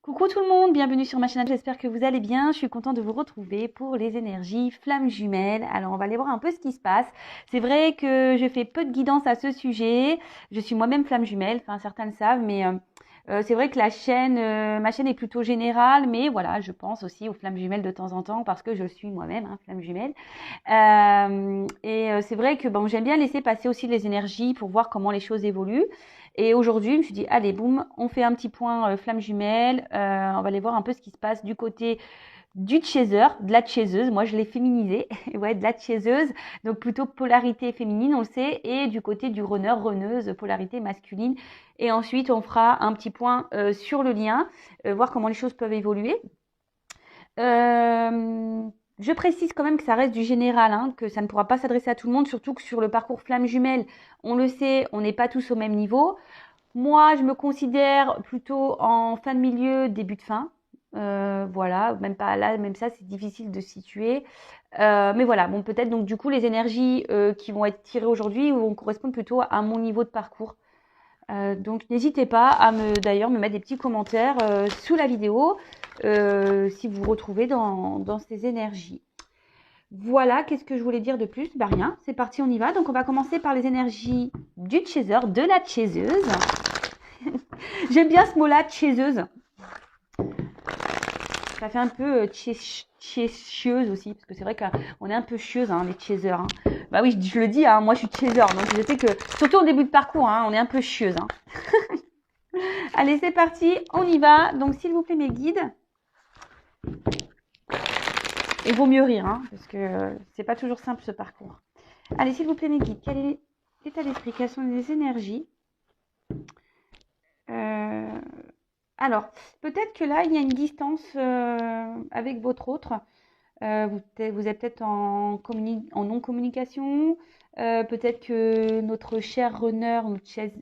Coucou tout le monde, bienvenue sur ma chaîne, j'espère que vous allez bien. Je suis contente de vous retrouver pour les énergies flammes jumelles. Alors on va aller voir un peu ce qui se passe. C'est vrai que je fais peu de guidance à ce sujet. Je suis moi-même flamme jumelle, enfin certains le savent, mais c'est vrai que ma chaîne est plutôt générale, mais voilà, je pense aussi aux flammes jumelles de temps en temps parce que je suis moi-même flamme jumelle. C'est vrai que bon, j'aime bien laisser passer aussi les énergies pour voir comment les choses évoluent. Et aujourd'hui, je me suis dit, allez, boum, on fait un petit point flamme jumelle. On va aller voir un peu ce qui se passe du côté du chaser, de la chaiseuse. Moi, je l'ai féminisé. Ouais, de la chaiseuse. Donc, plutôt polarité féminine, on le sait. Et du côté du runner, runneuse, polarité masculine. Et ensuite, on fera un petit point sur le lien, voir comment les choses peuvent évoluer. Je précise quand même que ça reste du général, que ça ne pourra pas s'adresser à tout le monde, surtout que sur le parcours flamme jumelle, on le sait, on n'est pas tous au même niveau. Moi, je me considère plutôt en fin de milieu, début de fin. Voilà, même pas là, même ça, c'est difficile de situer. Mais voilà, bon, peut-être donc du coup, les énergies qui vont être tirées aujourd'hui vont correspondre plutôt à mon niveau de parcours. Donc n'hésitez pas à d'ailleurs me mettre des petits commentaires sous la vidéo si vous vous retrouvez dans ces énergies. Voilà, qu'est-ce que je voulais dire de plus? Bah rien, c'est parti, on y va. Donc on va commencer par les énergies du chaser, de la chaiseuse. J'aime bien ce mot-là, chaiseuse. Ça fait un peu chieuse aussi, parce que c'est vrai qu'on est un peu chieuse, les chasers. Bah oui, je le dis, moi je suis chaser, donc je sais que, surtout au début de parcours, on est un peu chieuse. Allez, c'est parti, on y va. Donc s'il vous plaît, mes guides. Il vaut mieux rire, parce que c'est pas toujours simple ce parcours. Allez, s'il vous plaît, mes guides, quel est l'état d'esprit? Quelles sont les énergies? Alors, peut-être que là, il y a une distance avec votre autre. Vous êtes peut-être en non-communication. Peut-être que notre cher runner,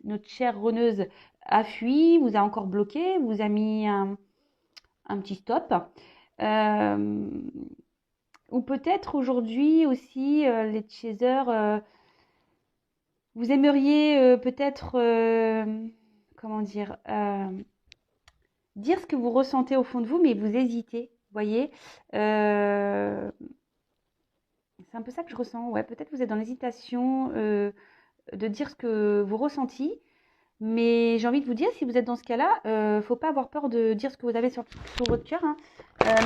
notre chère runneuse a fui, vous a encore bloqué, vous a mis un petit stop. Ou peut-être aujourd'hui aussi, les chasers, vous aimeriez peut-être, comment dire ce que vous ressentez au fond de vous, mais vous hésitez, vous voyez. C'est un peu ça que je ressens. Ouais, peut-être vous êtes dans l'hésitation de dire ce que vous ressentez, mais j'ai envie de vous dire, si vous êtes dans ce cas-là, faut pas avoir peur de dire ce que vous avez sur votre cœur,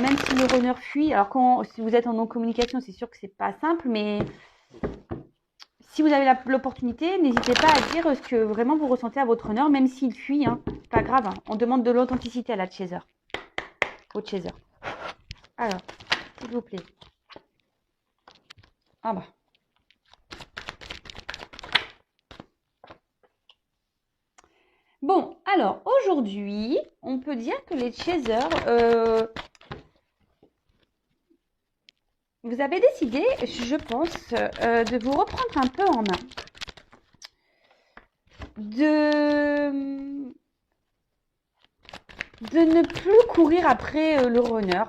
même si le runner fuit. Alors si vous êtes en non-communication, c'est sûr que c'est pas simple, mais si vous avez l'opportunité, n'hésitez pas à dire ce que vraiment vous ressentez à votre runner, même s'il fuit, c'est pas grave. On demande de l'authenticité à la chaser, au chaser. Alors, s'il vous plaît. Ah bah. Bon, alors aujourd'hui, on peut dire que les chasers, vous avez décidé, je pense, de vous reprendre un peu en main. De ne plus courir après le runner.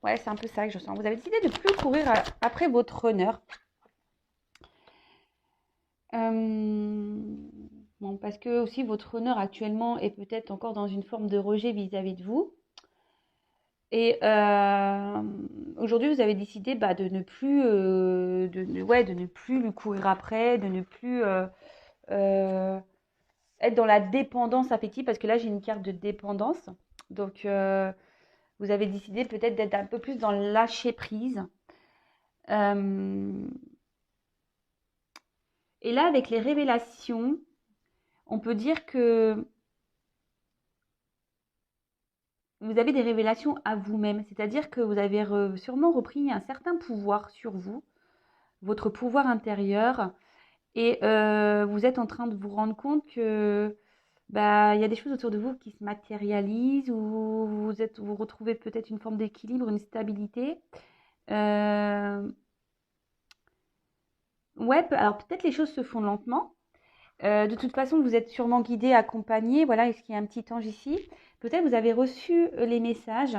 Ouais, c'est un peu ça que je sens. Vous avez décidé de ne plus courir après votre runner. Bon, parce que aussi votre runner actuellement est peut-être encore dans une forme de rejet vis-à-vis de vous. Et aujourd'hui, vous avez décidé de ne plus, de ne plus lui courir après, de ne plus être dans la dépendance affective, parce que là, j'ai une carte de dépendance. Donc, vous avez décidé peut-être d'être un peu plus dans le lâcher prise. Et là, avec les révélations, on peut dire que vous avez des révélations à vous-même. C'est-à-dire que vous avez sûrement repris un certain pouvoir sur vous, votre pouvoir intérieur. Et vous êtes en train de vous rendre compte que il y a des choses autour de vous qui se matérialisent, ou vous retrouvez peut-être une forme d'équilibre, une stabilité. Ouais, alors peut-être les choses se font lentement. De toute façon, vous êtes sûrement guidé, accompagné. Voilà, est-ce qu'il y a un petit ange ici? Peut-être vous avez reçu les messages.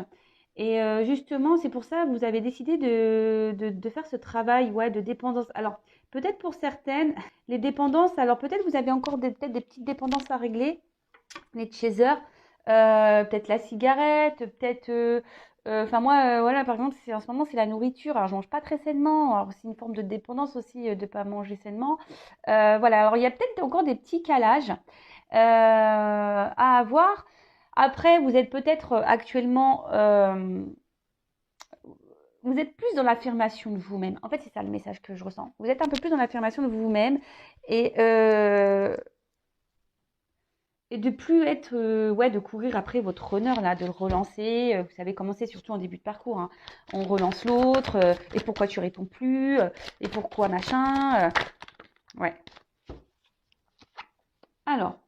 Et justement, c'est pour ça que vous avez décidé de faire ce travail de dépendance. Alors, peut-être pour certaines, les dépendances, alors peut-être vous avez encore peut-être des petites dépendances à régler, les chasers. peut-être la cigarette, peut-être... Enfin moi, voilà, par exemple, en ce moment, c'est la nourriture. Alors, je mange pas très sainement. Alors, c'est une forme de dépendance aussi de pas manger sainement. Voilà, alors il y a peut-être encore des petits calages à avoir. Après, vous êtes peut-être actuellement... vous êtes plus dans l'affirmation de vous-même. En fait, c'est ça le message que je ressens. Vous êtes un peu plus dans l'affirmation de vous-même et, euh, et de plus être, ouais, de courir après votre runner là, de le relancer. Vous savez comment c'est, surtout en début de parcours, hein. On relance l'autre. Et pourquoi tu réponds plus, et pourquoi machin. Ouais. Alors.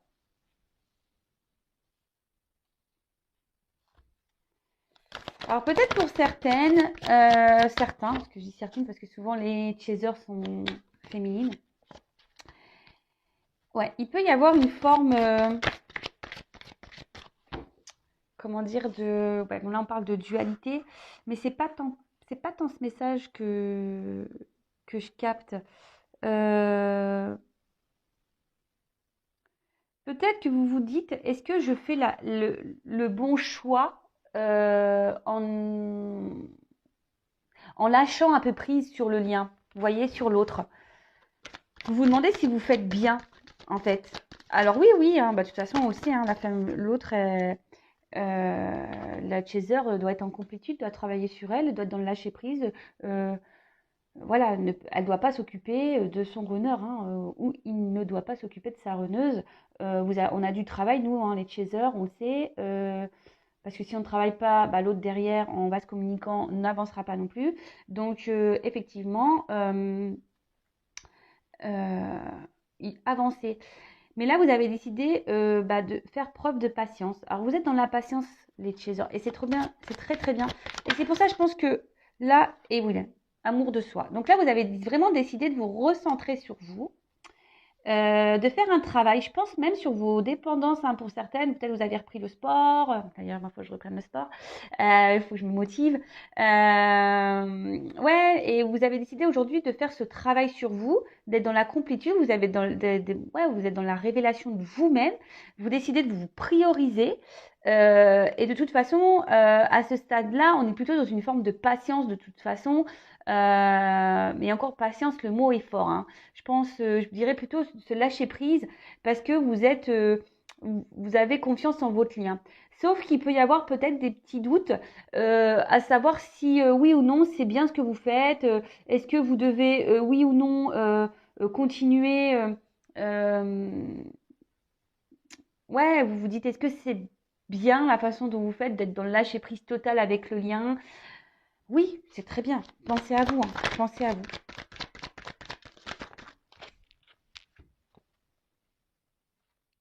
Alors peut-être pour certaines, certains, parce que je dis certaines parce que souvent les chasers sont féminines. Ouais, il peut y avoir une forme, comment dire, de, ouais, bon là on parle de dualité, mais c'est pas tant ce message que je capte. Euh, Peut-être que vous vous dites, est-ce que je fais le bon choix en lâchant un peu prise sur le lien, vous voyez, sur l'autre. Vous vous demandez si vous faites bien, en fait. Alors oui, oui, hein, bah, de toute façon, on le sait, hein, l'autre, la chaser doit être en complétude, doit travailler sur elle, doit être dans le lâcher prise. euh, voilà, elle ne doit pas s'occuper de son runner, hein, ou il ne doit pas s'occuper de sa runneuse. On a du travail, nous, hein, les chasers, on le sait. Parce que si on ne travaille pas, bah, l'autre derrière, en vase communicant, n'avancera pas non plus. Donc, effectivement, euh, avancer. Mais là, vous avez décidé bah, de faire preuve de patience. Alors, vous êtes dans la patience, les chasers, et c'est trop bien, c'est très très bien. Et c'est pour ça, je pense que là, et oui, amour de soi. Donc là, vous avez vraiment décidé de vous recentrer sur vous, de faire un travail, je pense même sur vos dépendances, hein, pour certaines. Peut-être vous avez repris le sport. D'ailleurs, il faut que je reprenne le sport. Il faut que je me motive. Ouais, et vous avez décidé aujourd'hui de faire ce travail sur vous, d'être dans la complétude. Vous avez ouais, vous êtes dans la révélation de vous-même. Vous décidez de vous prioriser. Et de toute façon, à ce stade-là, on est plutôt dans une forme de patience de toute façon. Mais encore patience, le mot est fort, hein. Je pense, je dirais plutôt se lâcher prise parce que vous avez confiance en votre lien. Sauf qu'il peut y avoir peut-être des petits doutes à savoir si oui ou non c'est bien ce que vous faites. Est-ce que vous devez oui ou non continuer ouais, vous vous dites est-ce que c'est bien la façon dont vous faites d'être dans le lâcher prise total avec le lien? Oui, c'est très bien. Pensez à vous, hein. Pensez à vous.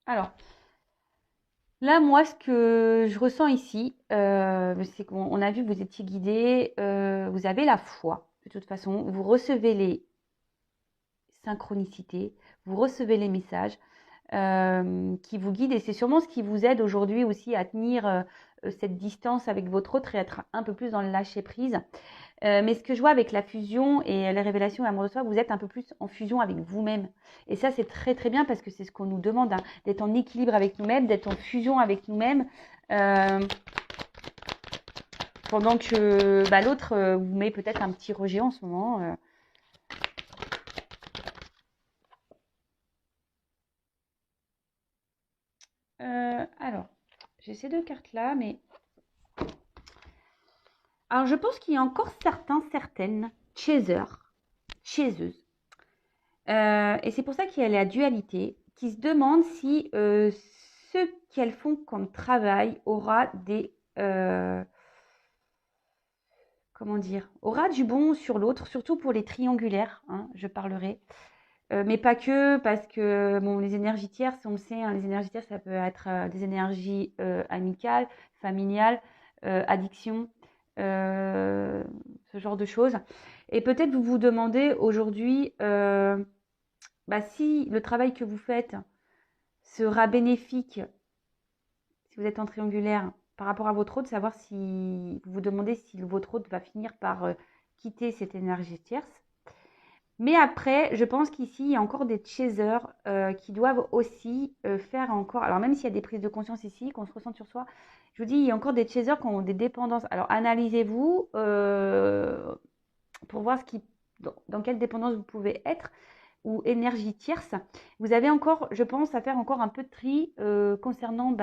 Alors, là, moi, ce que je ressens ici, c'est qu'on a vu que vous étiez guidé, vous avez la foi, de toute façon, vous recevez les synchronicités, vous recevez les messages qui vous guident et c'est sûrement ce qui vous aide aujourd'hui aussi à tenir cette distance avec votre autre et être un peu plus dans le lâcher prise. Mais ce que je vois avec la fusion et les révélations et l'amour de soi, vous êtes un peu plus en fusion avec vous-même. Et ça, c'est très très bien parce que c'est ce qu'on nous demande, hein, d'être en équilibre avec nous-mêmes, d'être en fusion avec nous-mêmes. Euh, Pendant que bah, l'autre vous met peut-être un petit rejet en ce moment. Alors, j'ai ces deux cartes-là, mais... Alors, je pense qu'il y a encore certaines chaseuses, et c'est pour ça qu'il y a la dualité, qui se demande si ce qu'elles font comme travail aura comment dire, aura du bon sur l'autre, surtout pour les triangulaires, hein, je parlerai. Mais pas que, parce que bon, les énergies tierces, on le sait, hein, les énergies tierces, ça peut être des énergies amicales, familiales, addiction, euh, ce genre de choses. Et peut-être vous vous demandez aujourd'hui, bah, si le travail que vous faites sera bénéfique, si vous êtes en triangulaire, par rapport à votre hôte, savoir si vous vous demandez si votre hôte va finir par quitter cette énergie tierce. Mais après, je pense qu'ici, il y a encore des chasers qui doivent aussi faire encore. Alors, même s'il y a des prises de conscience ici, qu'on se ressent sur soi, je vous dis, il y a encore des chasers qui ont des dépendances. Alors, analysez-vous pour voir dans quelle dépendance vous pouvez être ou énergie tierce. Vous avez encore, je pense, à faire encore un peu de tri concernant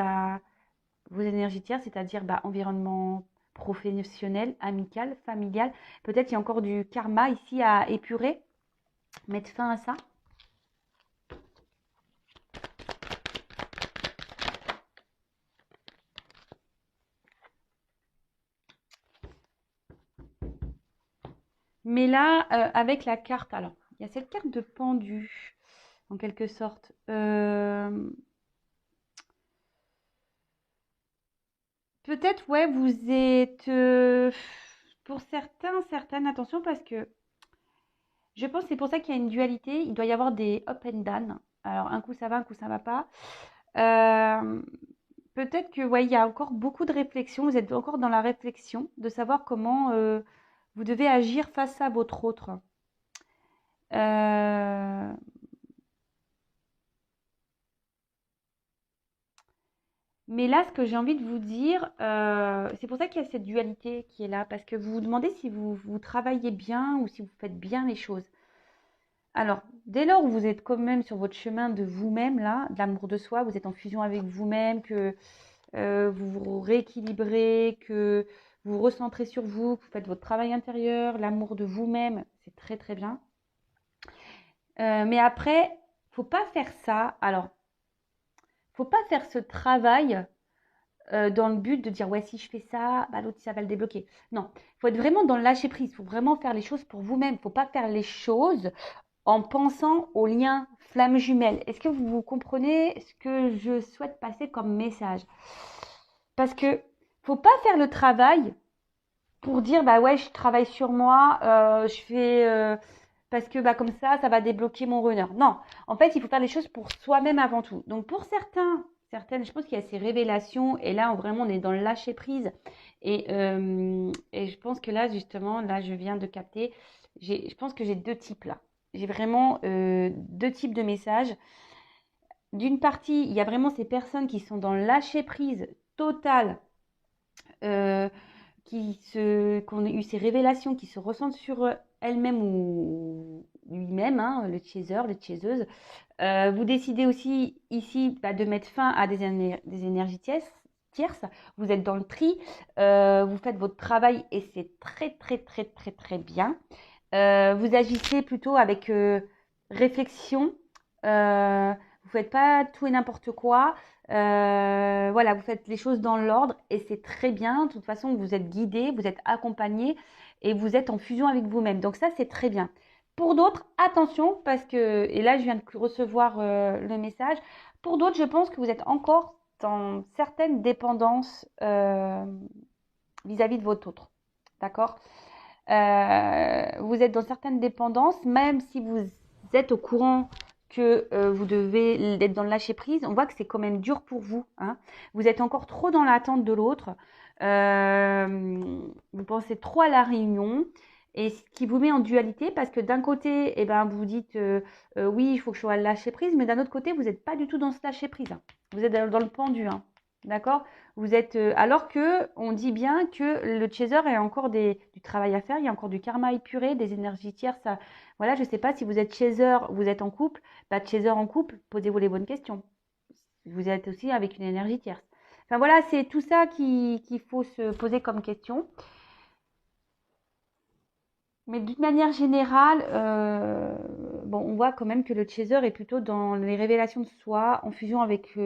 vos énergies tierces, c'est-à-dire environnement professionnel, amical, familial. Peut-être qu'il y a encore du karma ici à épurer, mettre fin à ça. Mais là, avec la carte, alors, il y a cette carte de pendu, en quelque sorte. Peut-être, ouais, vous êtes, pour certaines, attention, parce que je pense que c'est pour ça qu'il y a une dualité. Il doit y avoir des up and down. Alors, un coup ça va, un coup ça va pas. Euh, Peut-être que, ouais, il y a encore beaucoup de réflexion. Vous êtes encore dans la réflexion de savoir comment vous devez agir face à votre autre. Euh, Mais là, ce que j'ai envie de vous dire, c'est pour ça qu'il y a cette dualité qui est là, parce que vous vous demandez si vous travaillez bien ou si vous faites bien les choses. Alors, dès lors où vous êtes quand même sur votre chemin de vous-même, là, de l'amour de soi, vous êtes en fusion avec vous-même, que vous vous rééquilibrez, que vous vous recentrez sur vous, que vous faites votre travail intérieur, l'amour de vous-même, c'est très très bien. Mais après, faut pas faire ça. Alors, faut pas faire ce travail dans le but de dire ouais si je fais ça, l'autre ça va le débloquer. Non, il faut être vraiment dans le lâcher prise, il faut vraiment faire les choses pour vous-même, il ne faut pas faire les choses en pensant au lien flamme jumelle. Est-ce que vous comprenez ce que je souhaite passer comme message? Parce que faut pas faire le travail pour dire bah ouais je travaille sur moi, je fais parce que comme ça va débloquer mon runner. Non, en fait il faut faire les choses pour soi-même avant tout. Donc pour certaines, je pense qu'il y a ces révélations et là vraiment on est dans le lâcher prise et je pense que là justement là je viens de capter, je pense que j'ai deux types là. J'ai vraiment deux types de messages. D'une partie, il y a vraiment ces personnes qui sont dans le lâcher prise total. Euh, qui ont eu ces révélations, qui se ressentent sur elle-même ou lui-même, hein, le chaser, les chaseuses. Vous décidez aussi ici de mettre fin à des énergies tierces. Vous êtes dans le tri, vous faites votre travail et c'est très très très très très bien. Vous agissez plutôt avec réflexion. Vous ne faites pas tout et n'importe quoi. Voilà, vous faites les choses dans l'ordre et c'est très bien. De toute façon, vous êtes guidé, vous êtes accompagné et vous êtes en fusion avec vous-même. Donc ça, c'est très bien. Pour d'autres, attention, parce que, et là, je viens de recevoir le message. Pour d'autres, je pense que vous êtes encore dans certaines dépendances vis-à-vis de votre autre. D'accord? Vous êtes dans certaines dépendances, même si vous êtes au courant que vous devez être dans le lâcher prise, on voit que c'est quand même dur pour vous. Hein. Vous êtes encore trop dans l'attente de l'autre. Vous pensez trop à la réunion. Et ce qui vous met en dualité, parce que d'un côté, vous vous dites oui, il faut que je sois lâcher prise, mais d'un autre côté, vous n'êtes pas du tout dans ce lâcher prise. Hein. Vous êtes dans le pendu. Hein. D'accord? Vous êtes, alors que on dit bien que le chaser a encore du travail à faire, il y a encore du karma épuré, des énergies tierces. Voilà, je ne sais pas si vous êtes chaser, vous êtes en couple, chaser en couple, posez-vous les bonnes questions. Vous êtes aussi avec une énergie tierce. Enfin voilà, c'est tout ça qu'il faut se poser comme question. Mais d'une manière générale, on voit quand même que le chaser est plutôt dans les révélations de soi, en fusion avec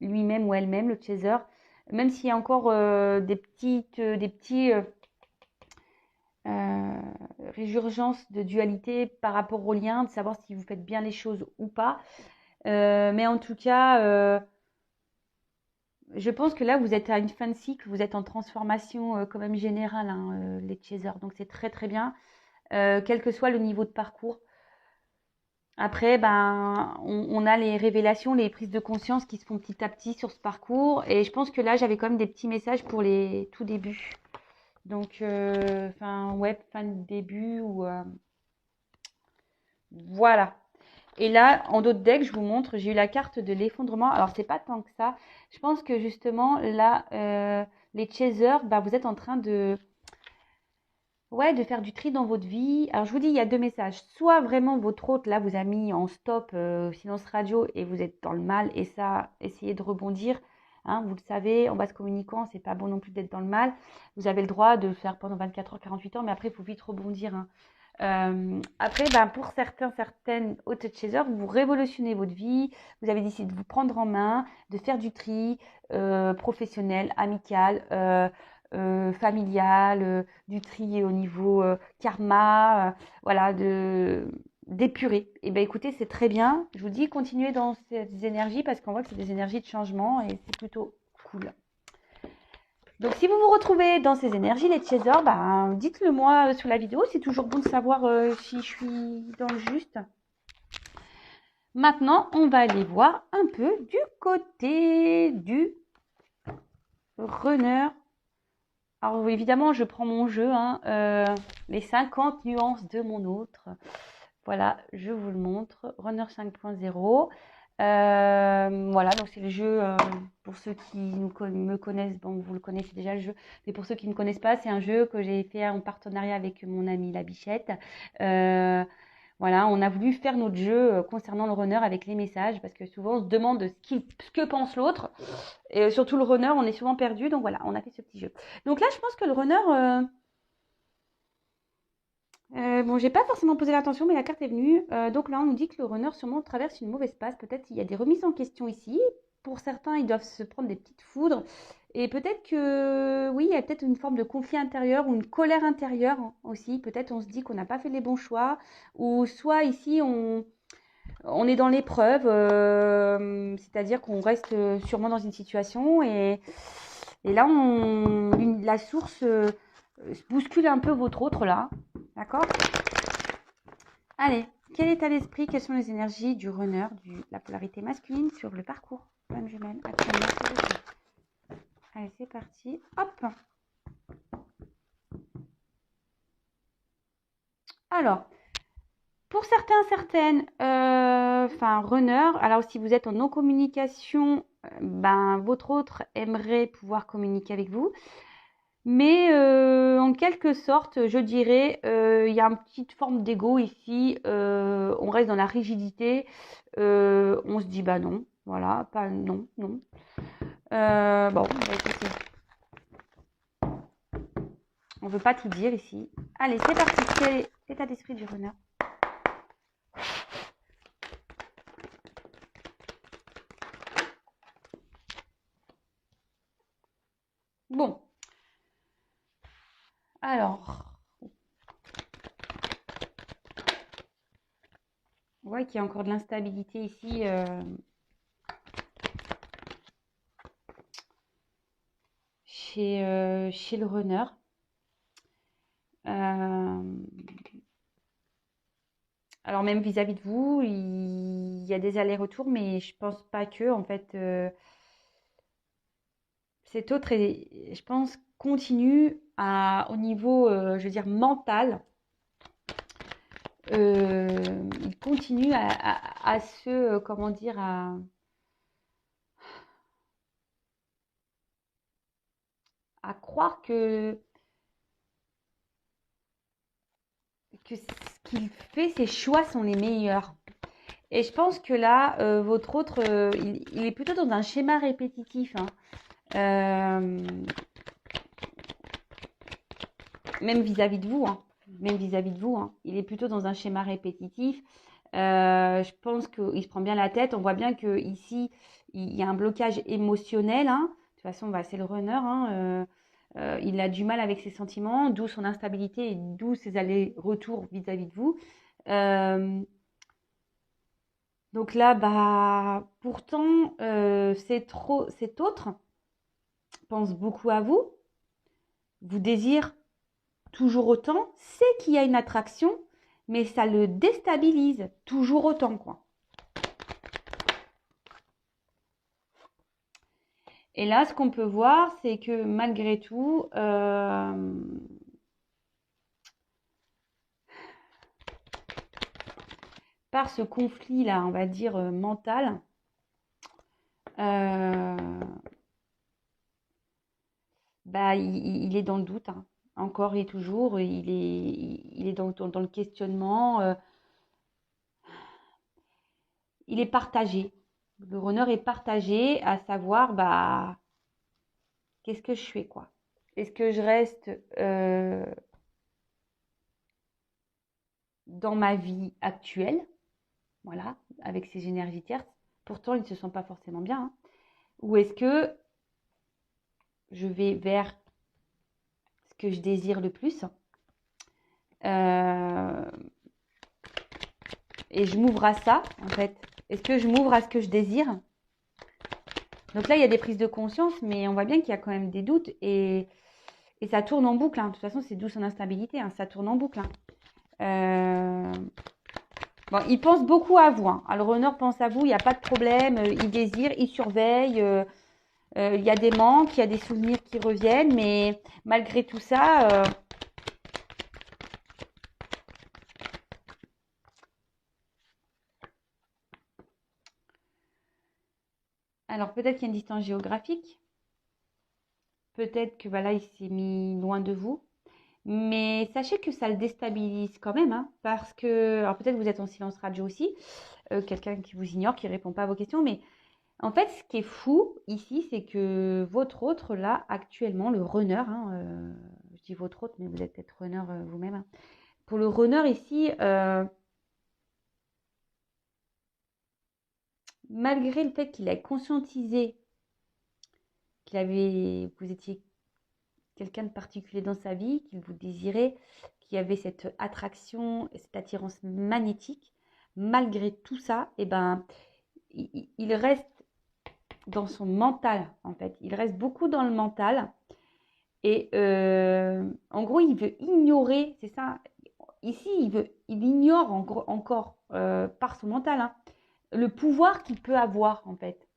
lui-même ou elle-même, le chaser, même s'il y a encore des petits résurgences de dualité par rapport au lien, de savoir si vous faites bien les choses ou pas. Mais en tout cas, je pense que là, vous êtes à une fin de cycle, vous êtes en transformation quand même générale, hein, les chasers. Donc c'est très très bien, quel que soit le niveau de parcours. Après, on a les révélations, les prises de conscience qui se font petit à petit sur ce parcours. Et je pense que là, j'avais quand même des petits messages pour les tout débuts. Donc, fin de début ou Voilà. Et là, en d'autres decks, je vous montre, j'ai eu la carte de l'effondrement. Alors, c'est pas tant que ça. Je pense que justement, là, les chasers, bah, vous êtes en train de, ouais, de faire du tri dans votre vie. Alors, je vous dis, il y a deux messages. Soit vraiment votre hôte, là, vous a mis en stop silence radio et vous êtes dans le mal. Et ça, essayez de rebondir. Hein, vous le savez, en base communicant, c'est pas bon non plus d'être dans le mal. Vous avez le droit de le faire pendant 24 heures, 48 heures, mais après, il faut vite rebondir. Hein. Après, ben, pour certaines hôtes chasers, vous révolutionnez votre vie. Vous avez décidé de vous prendre en main, de faire du tri professionnel, amical, familial, du tri au niveau karma, voilà, d'épurer. Et ben écoutez, c'est très bien. Je vous dis, continuez dans ces énergies parce qu'on voit que c'est des énergies de changement et c'est plutôt cool. Donc, si vous vous retrouvez dans ces énergies, les chasers, ben, dites-le moi sous la vidéo. C'est toujours bon de savoir si je suis dans le juste. Maintenant, on va aller voir un peu du côté du runner. Alors, évidemment, je prends mon jeu, hein, les 50 nuances de mon autre. Voilà, je vous le montre. Runner 5.0. Voilà, donc c'est le jeu, pour ceux qui me connaissent, bon, vous le connaissez déjà le jeu, mais pour ceux qui ne me connaissent pas, c'est un jeu que j'ai fait en partenariat avec mon ami La Bichette. Voilà, on a voulu faire notre jeu concernant le runner avec les messages, parce que souvent on se demande ce que pense l'autre, et surtout le runner, on est souvent perdu, donc voilà, on a fait ce petit jeu. Donc là, je pense que le runner... bon, j'ai pas forcément posé l'attention, mais la carte est venue. Donc là, on nous dit que le runner sûrement traverse une mauvaise passe. Peut-être il y a des remises en question ici. Pour certains, ils doivent se prendre des petites foudres. Et peut-être que, oui, il y a peut-être une forme de conflit intérieur ou une colère intérieure aussi. Peut-être on se dit qu'on n'a pas fait les bons choix. Ou soit ici, on est dans l'épreuve. C'est-à-dire qu'on reste sûrement dans une situation. Et là, la source bouscule un peu votre autre là. D'accord? Allez, quel état d'esprit, quelles sont les énergies du runner, la polarité masculine sur le parcours flamme jumelle actuellement? Allez, c'est parti. Hop! Alors, pour certaines, enfin, runner, alors si vous êtes en non-communication, ben, votre autre aimerait pouvoir communiquer avec vous. Mais en quelque sorte, je dirais, il y a une petite forme d'ego ici. On reste dans la rigidité. On se dit bah non, voilà, pas non, non. Bon, bah, écoutez, on veut pas tout dire ici. Allez, c'est parti. Quel est l'état d'esprit du runner? Bon, alors, on voit qu'il y a encore de l'instabilité ici. Chez le runner. Alors même vis-à-vis de vous, il y a des allers-retours, mais je pense pas que, en fait, cet autre, je pense, continue au niveau, je veux dire, mental. Il continue à se, comment dire, à croire que ce qu'il fait, ses choix sont les meilleurs. Et je pense que là, votre autre, il est plutôt dans un schéma répétitif. Hein. Même vis-à-vis de vous. Hein. Même vis-à-vis de vous. Hein. Il est plutôt dans un schéma répétitif. Je pense qu'il se prend bien la tête. On voit bien qu'ici, il y a un blocage émotionnel. Hein. De toute façon, bah, c'est le runner. Hein. Il a du mal avec ses sentiments, d'où son instabilité et d'où ses allers-retours vis-à-vis de vous. Donc là, bah, pourtant, cet autre pense beaucoup à vous, vous désire toujours autant, sait qu'il y a une attraction, mais ça le déstabilise toujours autant, quoi. Et là, ce qu'on peut voir, c'est que malgré tout, par ce conflit-là, on va dire mental, il est dans le doute, hein. Encore et toujours, il est dans le questionnement. Il est partagé. Le runner est partagé à savoir, qu'est-ce que je fais, quoi? Est-ce que je reste dans ma vie actuelle, voilà, avec ces énergies tierces? Pourtant, ils ne se sentent pas forcément bien, hein. Ou est-ce que je vais vers ce que je désire le plus et je m'ouvre à ça, en fait? Est-ce que je m'ouvre à ce que je désire? Donc là, il y a des prises de conscience, mais on voit bien qu'il y a quand même des doutes et ça tourne en boucle, hein. De toute façon, c'est d'où son instabilité, hein. Ça tourne en boucle, hein. Bon, il pense beaucoup à vous, hein. Alors, le runner pense à vous, il n'y a pas de problème. Il désire, il surveille. Il y a des manques, il y a des souvenirs qui reviennent, mais malgré tout ça, alors peut-être qu'il y a une distance géographique, peut-être que voilà, il s'est mis loin de vous, mais sachez que ça le déstabilise quand même, hein, parce que, alors peut-être vous êtes en silence radio aussi, quelqu'un qui vous ignore, qui ne répond pas à vos questions, mais en fait, ce qui est fou ici, c'est que votre autre, là, actuellement, le runner, hein, je dis votre autre, mais vous êtes peut-être runner vous-même, hein. Pour le runner ici, malgré le fait qu'il ait conscientisé vous étiez quelqu'un de particulier dans sa vie, qu'il vous désirait, qu'il y avait cette attraction, cette attirance magnétique, malgré tout ça, il reste dans son mental, en fait. Il reste beaucoup dans le mental. Et en gros, il veut ignorer, c'est ça. Ici, il ignore encore par son mental, hein, le pouvoir qu'il peut avoir, en fait.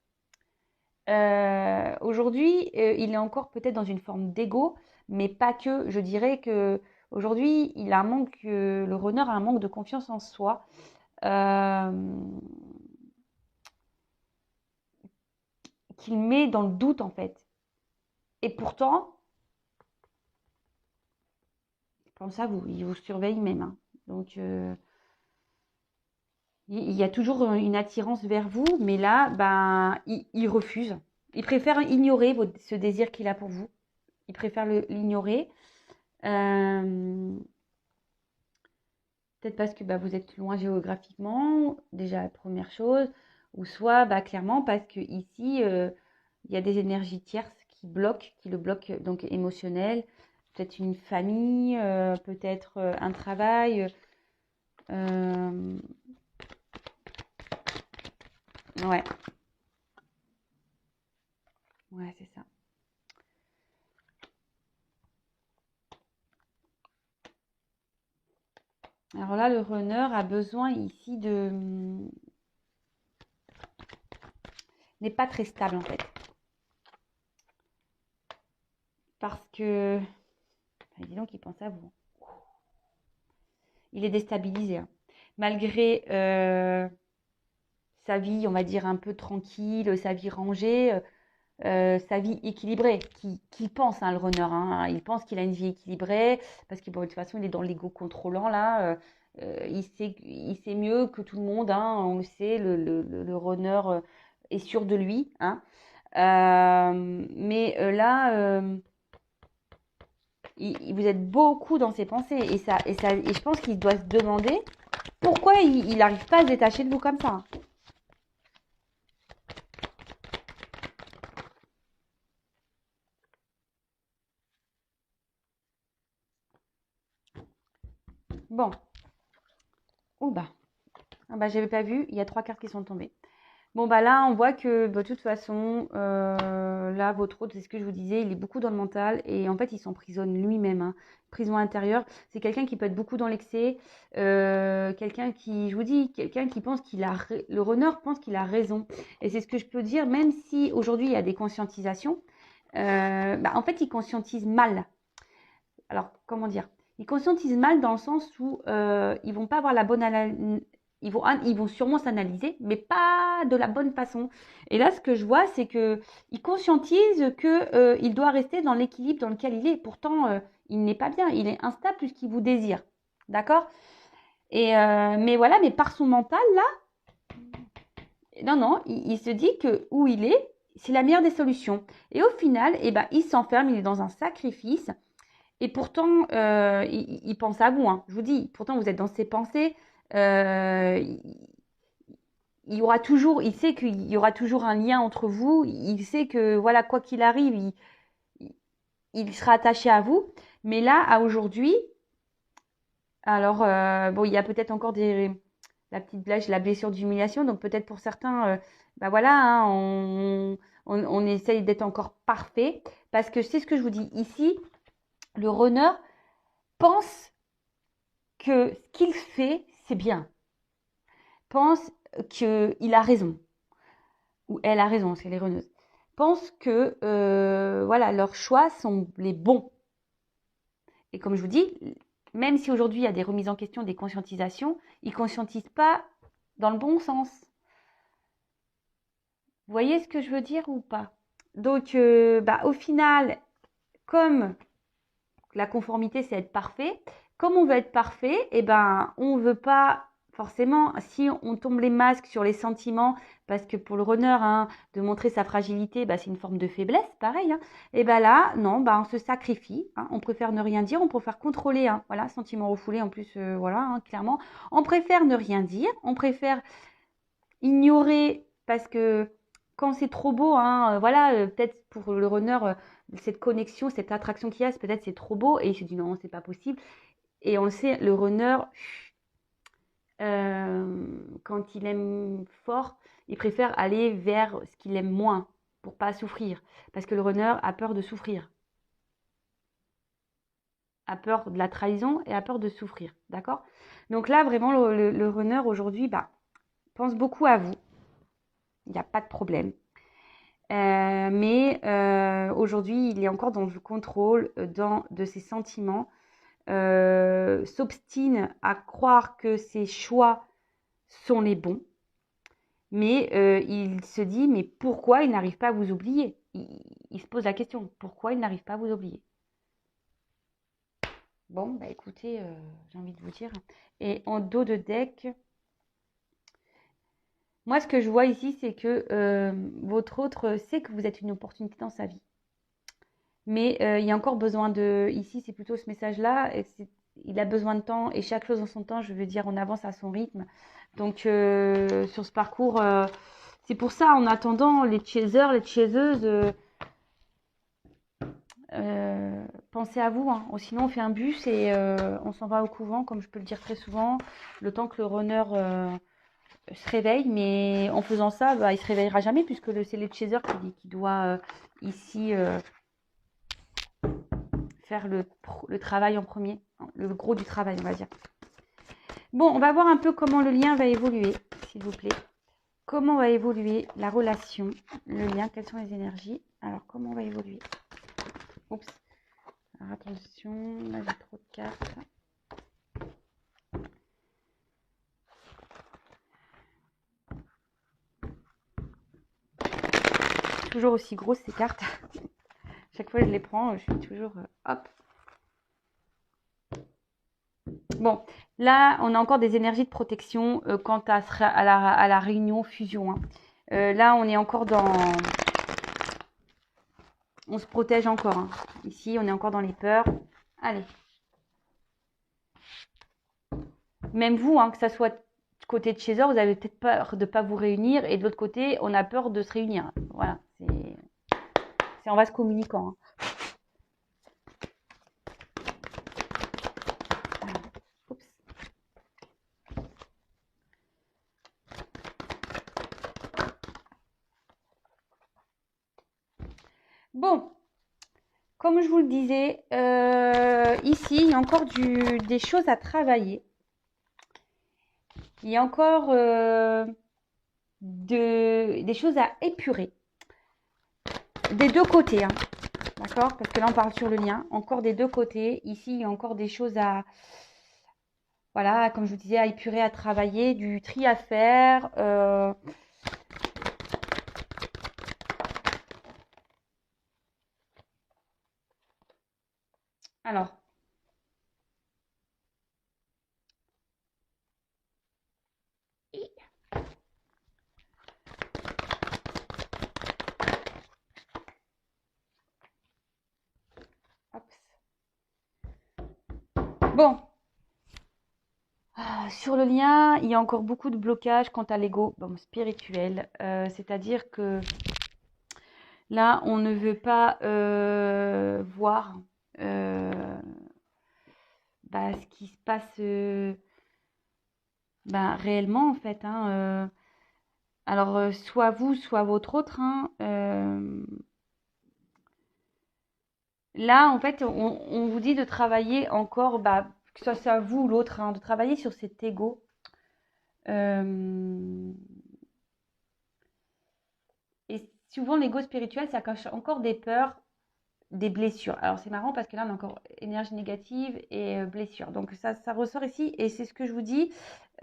Aujourd'hui, il est encore peut-être dans une forme d'ego, mais pas que. Je dirais que aujourd'hui, il a un manque, le runner a un manque de confiance en soi, euh, qu'il met dans le doute en fait. Et pourtant, il pense à vous, il vous surveille même, hein. Donc, il y a toujours une attirance vers vous, mais là, il refuse. Il préfère ignorer ce désir qu'il a pour vous. Il préfère l'ignorer. Euh, Peut-être parce que vous êtes loin géographiquement, déjà la première chose, ou soit clairement parce que ici il y a des énergies tierces qui le bloquent donc émotionnel, peut-être une famille, peut-être un travail. euh, ouais, ouais, c'est ça. Alors là, le runner a besoin ici n'est pas très stable en fait, parce que dis donc, il pense à vous. Il est déstabilisé, hein. Malgré sa vie, on va dire, un peu tranquille, sa vie rangée, sa vie équilibrée, qui pense, hein, le runner, hein, il pense qu'il a une vie équilibrée, parce que de toute façon, il est dans l'ego contrôlant, là, il sait mieux que tout le monde, hein, on le sait, le runner est sûr de lui, hein. Mais là, vous êtes beaucoup dans ses pensées, et je pense qu'il doit se demander pourquoi il n'arrive pas à se détacher de vous comme ça, hein. Bon, oh j'avais pas vu, il y a 3 cartes qui sont tombées. Bon, là, on voit que de toute façon, là, votre hôte, c'est ce que je vous disais, il est beaucoup dans le mental et en fait, il s'emprisonne lui-même, hein. Prison intérieure, c'est quelqu'un qui peut être beaucoup dans l'excès, quelqu'un qui, je vous dis, quelqu'un qui pense le runner pense qu'il a raison. Et c'est ce que je peux dire, même si aujourd'hui, il y a des conscientisations, en fait, il conscientise mal. Alors, comment dire? Ils conscientisent mal dans le sens où ils vont pas avoir la bonne ils vont sûrement s'analyser, mais pas de la bonne façon. Et là, ce que je vois, c'est qu'ils conscientisent qu'il doit rester dans l'équilibre dans lequel il est. Pourtant, il n'est pas bien, il est instable puisqu'il vous désire. D'accord? Mais voilà, mais par son mental, là, non, il se dit que où il est, c'est la meilleure des solutions. Et au final, eh ben, il s'enferme, il est dans un sacrifice. Et pourtant, il pense à vous, hein. Je vous dis, pourtant, vous êtes dans ses pensées. Il y aura toujours, il sait qu'il y aura toujours un lien entre vous. Il sait que, voilà, quoi qu'il arrive, il sera attaché à vous. Mais là, à aujourd'hui, alors, bon, il y a peut-être encore la petite blèche, la blessure d'humiliation. Donc, peut-être pour certains, bah voilà, hein, on essaye d'être encore parfait. Parce que c'est ce que je vous dis ici, le runner pense que ce qu'il fait, c'est bien. Pense qu'il a raison. Ou elle a raison, c'est les runneuses. Pense que voilà, leurs choix sont les bons. Et comme je vous dis, même si aujourd'hui il y a des remises en question, des conscientisations, ils ne conscientisent pas dans le bon sens. Vous voyez ce que je veux dire ou pas? Donc, au final, comme la conformité, c'est être parfait, comme on veut être parfait, eh ben, on ne veut pas forcément, si on tombe les masques sur les sentiments, parce que pour le runner, hein, de montrer sa fragilité, bah, c'est une forme de faiblesse, pareil. Hein, et ben là, non, bah, on se sacrifie. Hein, on préfère ne rien dire, on préfère contrôler. Hein, voilà, sentiment refoulé en plus, voilà, hein, clairement. On préfère ne rien dire, on préfère ignorer parce que quand c'est trop beau, hein, voilà, peut-être pour le runner, cette connexion, cette attraction qu'il y a, peut-être c'est trop beau et il se dit non, c'est pas possible. Et on le sait, le runner, quand il aime fort, il préfère aller vers ce qu'il aime moins pour pas souffrir. Parce que le runner a peur de souffrir, a peur de la trahison et a peur de souffrir. D'accord? Donc là, vraiment, le runner aujourd'hui, bah, pense beaucoup à vous. Il n'y a pas de problème. Mais aujourd'hui, il est encore dans le contrôle de ses sentiments, s'obstine à croire que ses choix sont les bons, mais il se dit, mais pourquoi il n'arrive pas à vous oublier? Il se pose la question, pourquoi il n'arrive pas à vous oublier? Bon, bah écoutez, j'ai envie de vous dire. Et en dos de deck, moi ce que je vois ici, c'est que votre autre sait que vous êtes une opportunité dans sa vie. Mais il y a encore besoin de... Ici, c'est plutôt ce message-là. Il a besoin de temps et chaque chose en son temps, je veux dire, on avance à son rythme. Donc, sur ce parcours, c'est pour ça, en attendant, les chasers, les chaseuses, pensez à vous. Hein. Sinon, on fait un bus et on s'en va au couvent, comme je peux le dire très souvent, le temps que le runner se réveille. Mais en faisant ça, bah, il ne se réveillera jamais puisque c'est les chasers qui doit ici... faire le travail en premier, le gros du travail, on va dire. Bon, on va voir un peu comment le lien va évoluer, s'il vous plaît. Comment va évoluer la relation, le lien, quelles sont les énergies. Alors, comment on va évoluer? Oups. Alors, attention, là, j'ai trop de cartes. Toujours aussi grosses, ces cartes. Chaque fois que je les prends, je suis toujours... hop. Bon, là, on a encore des énergies de protection quant à la réunion fusion. Hein. Là, on est encore dans... On se protège encore. Hein. Ici, on est encore dans les peurs. Allez. Même vous, hein, que ça soit côté de chez eux, vous avez peut-être peur de ne pas vous réunir. Et de l'autre côté, on a peur de se réunir. Voilà. C'est en vase communicant. Hein. Bon, comme je vous le disais, ici, il y a encore des choses à travailler. Il y a encore des choses à épurer. Des deux côtés, hein. D'accord? Parce que là, on parle sur le lien. Encore des deux côtés. Ici, il y a encore des choses Voilà, comme je vous disais, à épurer, à travailler, du tri à faire. Alors, hop. Bon, sur le lien, il y a encore beaucoup de blocages quant à l'ego spirituel. C'est-à-dire que là, on ne veut pas voir ce qui se passe réellement, en fait. Alors, soit vous, soit votre autre. Là, en fait, on vous dit de travailler encore, que ce soit vous ou l'autre, de travailler sur cet ego. Euh, et souvent, l'ego spirituel, ça cache encore des peurs, des blessures. Alors, c'est marrant parce que là, on a encore énergie négative et blessure. Donc, ça ressort ici. Et c'est ce que je vous dis.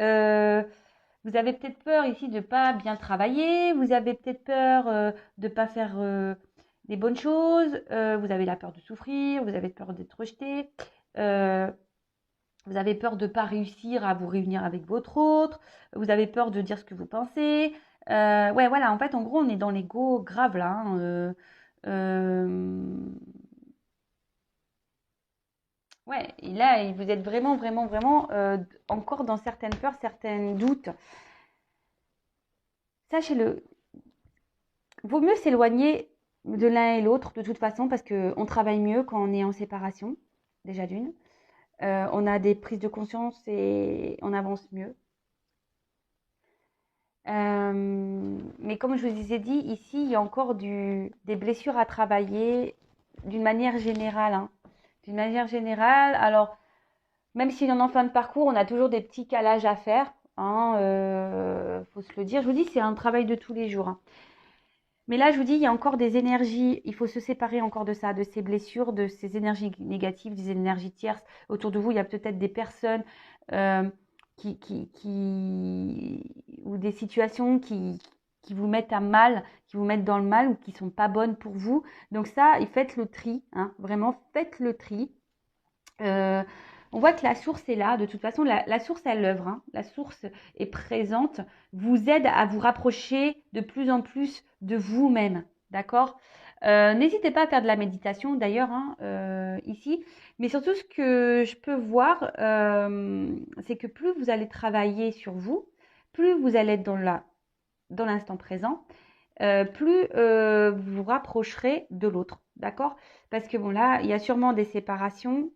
Euh, Vous avez peut-être peur ici de ne pas bien travailler. Vous avez peut-être peur de ne pas faire des bonnes choses. Vous avez la peur de souffrir. Vous avez peur d'être rejeté. Euh, Vous avez peur de ne pas réussir à vous réunir avec votre autre. Vous avez peur de dire ce que vous pensez. Ouais, voilà, en fait, en gros, on est dans l'ego grave là. Euh, ouais, et là, vous êtes vraiment, vraiment, vraiment encore dans certaines peurs, certains doutes. Sachez-le, vaut mieux s'éloigner de l'un et l'autre de toute façon parce qu'on travaille mieux quand on est en séparation, déjà d'une. On a des prises de conscience et on avance mieux. Mais comme je vous ai dit, ici, il y a encore des blessures à travailler d'une manière générale. D'une manière générale, alors, même si on est en fin de parcours, on a toujours des petits calages à faire. Faut se le dire. Je vous dis, c'est un travail de tous les jours. Mais là, je vous dis, il y a encore des énergies. Il faut se séparer encore de ça, de ces blessures, de ces énergies négatives, des énergies tierces. Autour de vous, il y a peut-être des personnes euh, ou des situations qui vous mettent à mal, qui vous mettent dans le mal ou qui sont pas bonnes pour vous. Donc ça, faites le tri, vraiment, faites le tri. Euh, on voit que la source est là. De toute façon, la source, elle œuvre. La source est présente, vous aide à vous rapprocher de plus en plus de vous-même. D'accord. N'hésitez pas à faire de la méditation d'ailleurs ici. Mais surtout, ce que je peux voir, c'est que plus vous allez travailler sur vous, plus vous allez être dans l'instant présent, plus vous vous rapprocherez de l'autre, d'accord? Parce que bon là, il y a sûrement des séparations,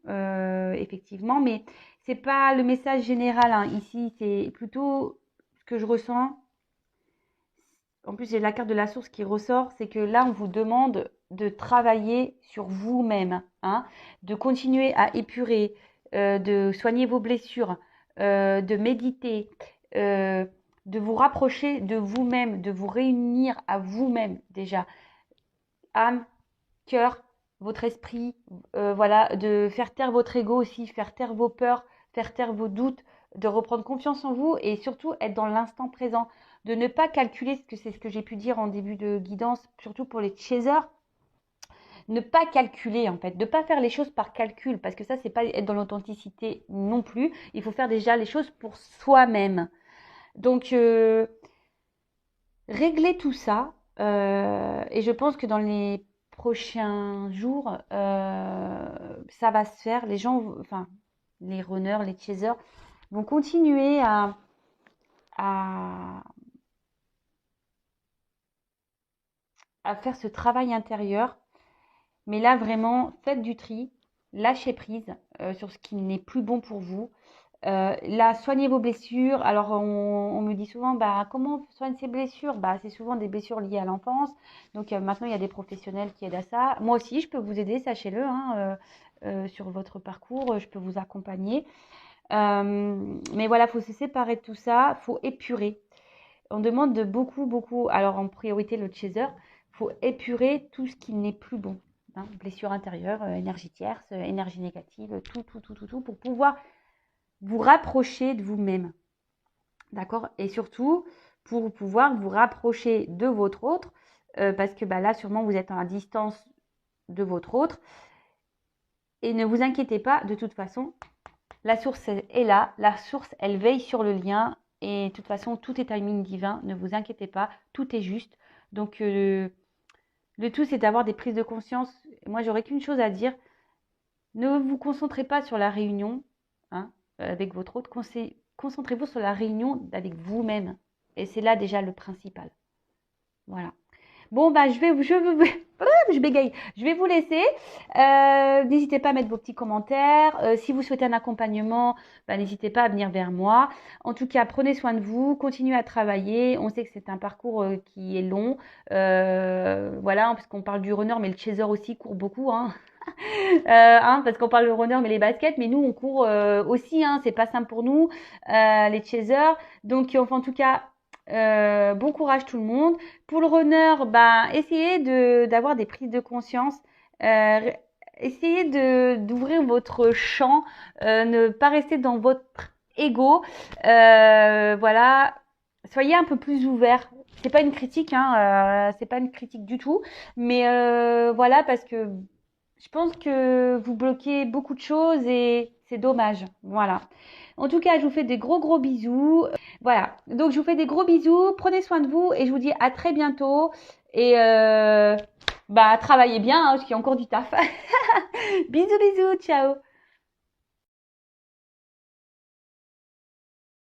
effectivement, mais c'est pas le message général ici, c'est plutôt ce que je ressens. En plus, j'ai la carte de la source qui ressort, c'est que là, on vous demande de travailler sur vous-même, de continuer à épurer, de soigner vos blessures, de méditer, euh, de vous rapprocher de vous-même, de vous réunir à vous-même déjà, âme, cœur, votre esprit, voilà, de faire taire votre ego aussi, faire taire vos peurs, faire taire vos doutes, de reprendre confiance en vous et surtout être dans l'instant présent, de ne pas calculer, ce que c'est ce que j'ai pu dire en début de guidance, surtout pour les chasers, ne pas calculer en fait, de ne pas faire les choses par calcul, parce que ça, c'est pas être dans l'authenticité non plus. Il faut faire déjà les choses pour soi-même. Donc, régler tout ça, et je pense que dans les prochains jours, ça va se faire. Les gens, enfin, les runners, les chasers vont continuer à, à faire ce travail intérieur. Mais là, vraiment, faites du tri, lâchez prise sur ce qui n'est plus bon pour vous. Là, soignez vos blessures. Alors, on me dit souvent, comment on soigne ces blessures? C'est souvent des blessures liées à l'enfance. Donc, maintenant, il y a des professionnels qui aident à ça. Moi aussi, je peux vous aider, sachez-le, sur votre parcours. Je peux vous accompagner. Mais voilà, il faut se séparer de tout ça. Il faut épurer. On demande de beaucoup, beaucoup. Alors, en priorité, le chaser. Il faut épurer tout ce qui n'est plus bon. Blessure intérieure, énergie tierce, énergie négative, tout, pour pouvoir vous rapprocher de vous-même. D'accord? Et surtout, pour pouvoir vous rapprocher de votre autre, parce que là, sûrement, vous êtes à distance de votre autre. Et ne vous inquiétez pas, de toute façon, la source est là. La source, elle veille sur le lien. Et de toute façon, tout est timing divin. Ne vous inquiétez pas, tout est juste. Donc, le tout, c'est d'avoir des prises de conscience. Moi, j'aurais qu'une chose à dire. Ne vous concentrez pas sur la réunion avec votre autre. Concentrez-vous sur la réunion avec vous-même. Et c'est là déjà le principal. Voilà. Bon, je bégaye. Je vais vous laisser. N'hésitez pas à mettre vos petits commentaires. Si vous souhaitez un accompagnement, n'hésitez pas à venir vers moi. En tout cas, prenez soin de vous. Continuez à travailler. On sait que c'est un parcours qui est long. Voilà, parce qu'on parle du runner, mais le chaser aussi court beaucoup. Parce qu'on parle de runner, mais les baskets. Mais nous, on court aussi. C'est pas simple pour nous, les chasers. Donc, enfin, en tout cas... bon courage tout le monde. Pour le runner, essayez d'avoir des prises de conscience. Essayez d'ouvrir votre champ. Ne pas rester dans votre ego. Voilà. Soyez un peu plus ouvert. C'est pas une critique, c'est pas une critique du tout. Mais voilà, parce que je pense que vous bloquez beaucoup de choses et c'est dommage. Voilà. En tout cas, je vous fais des gros bisous. Voilà. Donc, je vous fais des gros bisous. Prenez soin de vous et je vous dis à très bientôt. Et travaillez bien, parce qu'il y a encore du taf. Bisous. Ciao.